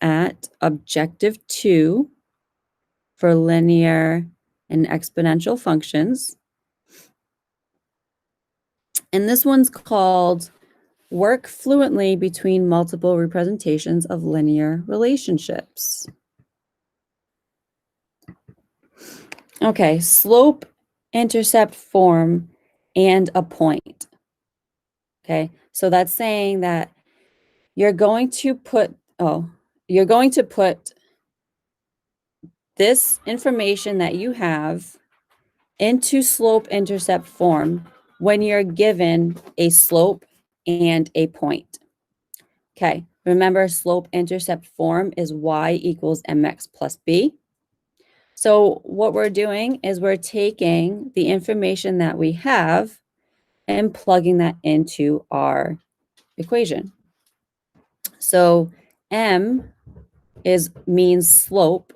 at objective 2 for linear and exponential functions. And this one's called work fluently between multiple representations of linear relationships. Okay, slope, intercept, form, and a point. Okay, so that's saying that you're going to put this information that you have into slope intercept form when you're given a slope and a point. Okay, remember slope intercept form is y equals mx plus b. So what we're doing is we're taking the information that we have and plugging that into our equation. So m means slope.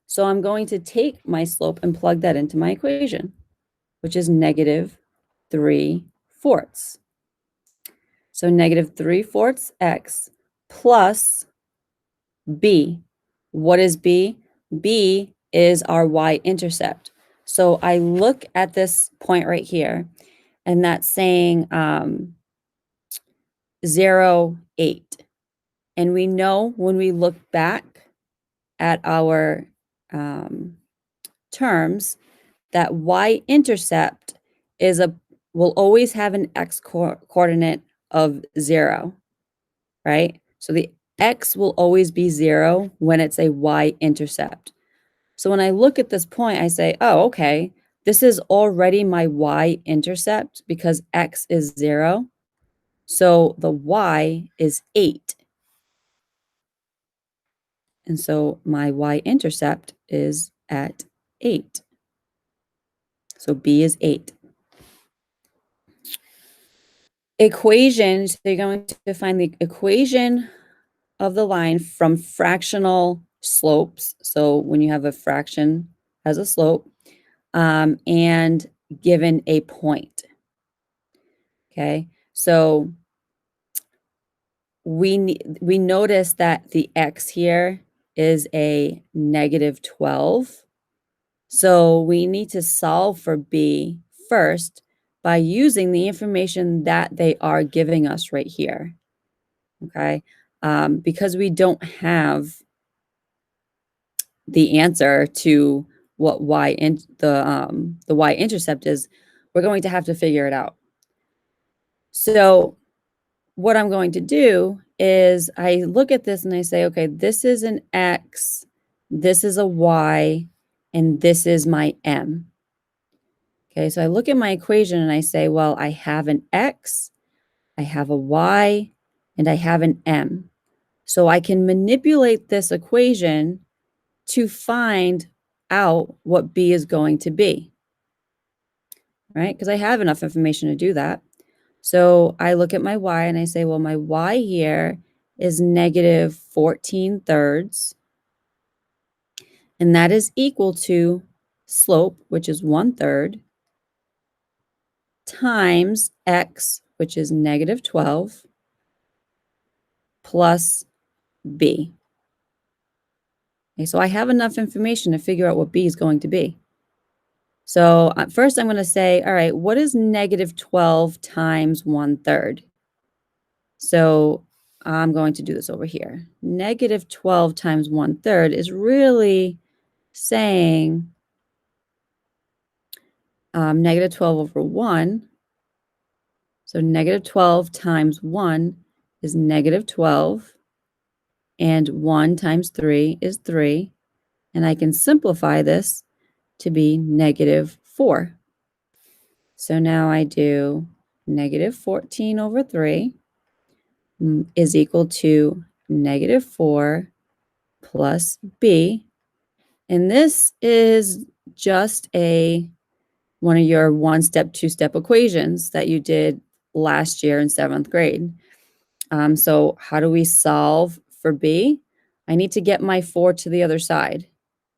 So I'm going to take my slope and plug that into my equation, which is -3/4. So -3/4 x plus b. What is b? B is our y-intercept. So I look at this point right here, and that's saying 0, 8. And we know when we look back at our terms that y-intercept will always have an x coordinate of 0, right? So the x will always be 0 when it's a y-intercept. So when I look at this point, I say, oh, okay, this is already my y-intercept because x is 0. So the y is 8. And so my y-intercept is at 8. So b is 8. Equation, so you're going to find the equation of the line from fractional slopes. So when you have a fraction as a slope, and given a point. Okay, so we notice that the x here is a -12. So we need to solve for b first by using the information that they are giving us right here. Okay, because we don't have the answer to what the y-intercept is, we're going to have to figure it out. So what I'm going to do is I look at this and I say, okay, this is an x, this is a y, and this is my m. Okay, so I look at my equation and I say, well, I have an x, I have a y, and I have an m. So I can manipulate this equation to find out what b is going to be, right? Because I have enough information to do that. So I look at my y and I say, well, my y here is -14/3. And that is equal to slope, which is 1/3, times x, which is -12, plus b. Okay, so I have enough information to figure out what b is going to be. So first I'm going to say, all right, what is -12 times 1/3? So I'm going to do this over here. -12 times 1/3 is really saying -12 over 1. So -12 times 1 is -12. And 1 times 3 is 3. And I can simplify this to be -4. So now I do -14 over 3 is equal to -4 plus b. And this is just one of your one-step, two-step equations that you did last year in 7th grade. So how do we solve for b? I need to get my 4 to the other side.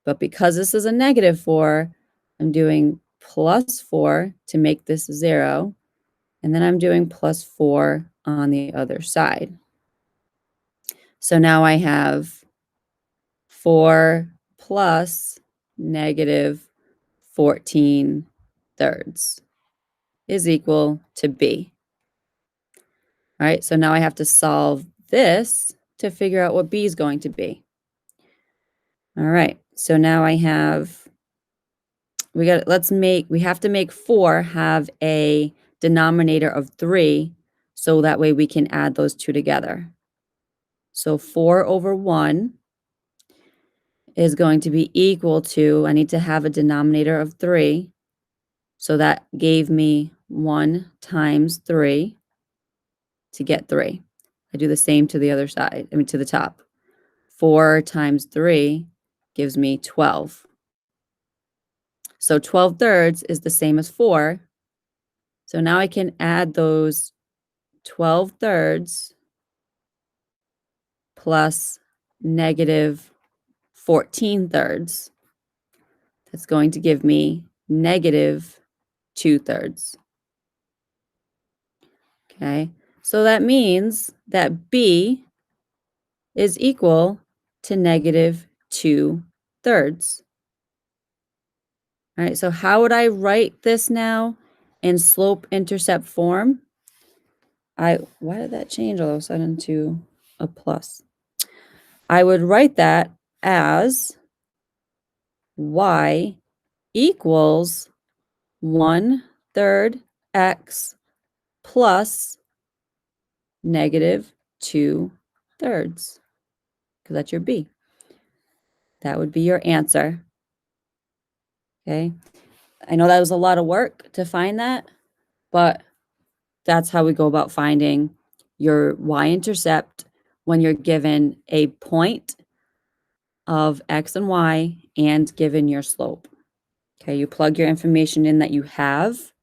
But because this is a -4, I'm doing +4 to make this 0. And then I'm doing +4 on the other side. So now I have 4 plus negative 14 thirds is equal to B. All right, so now I have to solve this to figure out what B is going to be. All right, so now I have, we have to make 4 have a denominator of 3, so that way we can add those two together. So 4 over 1 is going to be equal to, I need to have a denominator of 3, so that gave me 1 times 3 to get 3. I do the same to the other side, to the top. 4 times 3 gives me 12. So 12 thirds is the same as 4. So now I can add those 12 thirds plus negative 14 thirds. That's going to give me negative 2 thirds. Okay, so that means that B is equal to negative 2 thirds. All right, so how would I write this now in slope-intercept form? Why did that change all of a sudden to a plus? I would write that as y equals 1/3 x plus negative 2 thirds, because that's your B. That would be your answer. Okay, I know that was a lot of work to find that, but that's how we go about finding your y-intercept when you're given a point of x and y and given your slope. Okay, you plug your information in that you have,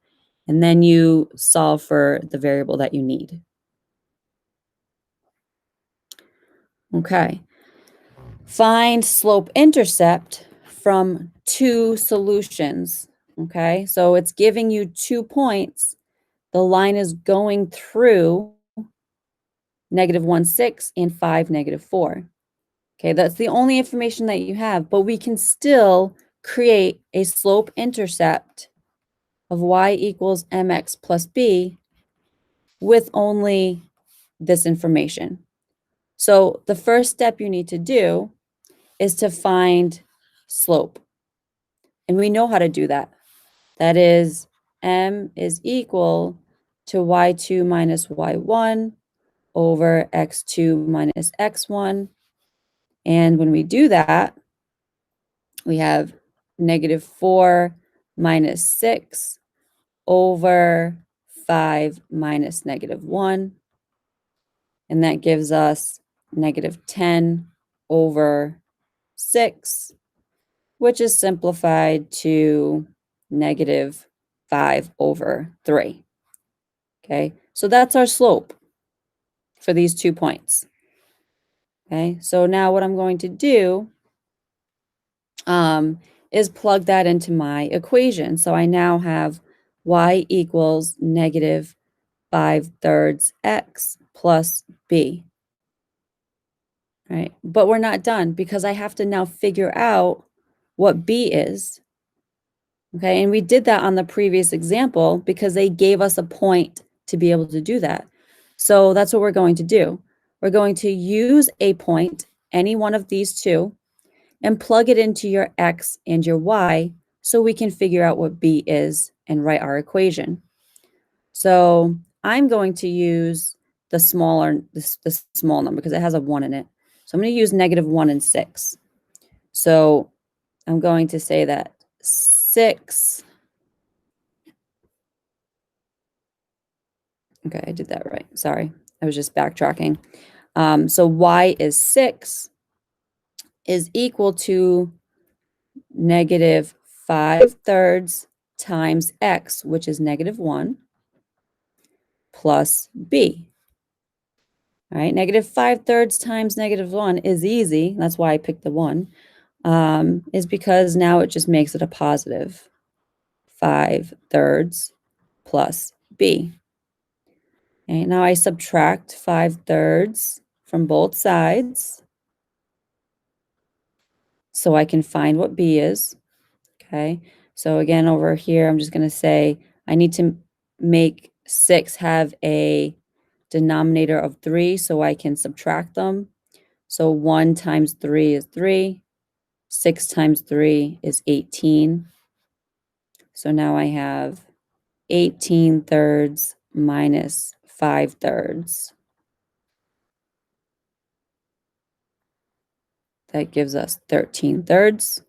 and then you solve for the variable that you need. Okay, find slope-intercept from two solutions. Okay, so it's giving you 2 points. The line is going through -1, 6 and 5, -4. Okay, that's the only information that you have, but we can still create a slope-intercept of y equals mx plus b with only this information. So the first step you need to do is to find slope. And we know how to do that. That is, m is equal to y2 minus y1 over x2 minus x1. And when we do that, we have -4 minus 6 over 5 minus -1. And that gives us -10 over 6, which is simplified to -5 over 3. Okay, so that's our slope for these 2 points. Okay, so now what I'm going to do is plug that into my equation. So I now have y equals -5/3 x plus b. Right, but we're not done because I have to now figure out what b is. Okay, and we did that on the previous example because they gave us a point to be able to do that. So that's what we're going to do. We're going to use a point, any one of these two, and plug it into your x and your y so we can figure out what b is and write our equation. So I'm going to use the small number because it has a 1 in it. So I'm going to use -1 and 6. So I'm going to say that 6, okay, I did that right. Sorry, I was just backtracking. So y is 6 is equal to -5/3 times x, which is -1, plus b. All right, -5/3 times -1 is easy. That's why I picked the 1, is because now it just makes it a positive 5/3 plus b. Okay, now I subtract 5/3 from both sides. so I can find what b is, okay? So again, over here, I'm just going to say I need to make 6 have a denominator of 3 so I can subtract them. So 1 times 3 is 3. 6 times 3 is 18. So now I have 18 thirds minus 5 thirds. That gives us 13 thirds,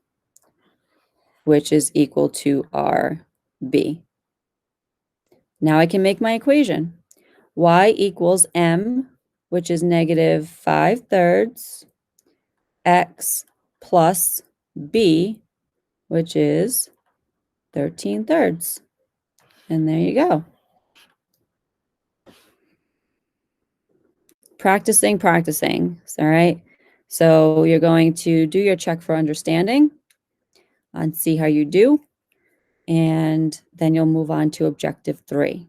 which is equal to our b. Now I can make my equation. Y equals m, which is negative 5 thirds, x plus b, which is 13 thirds. And there you go. Practicing, all right? So you're going to do your check for understanding and see how you do. And then you'll move on to objective 3.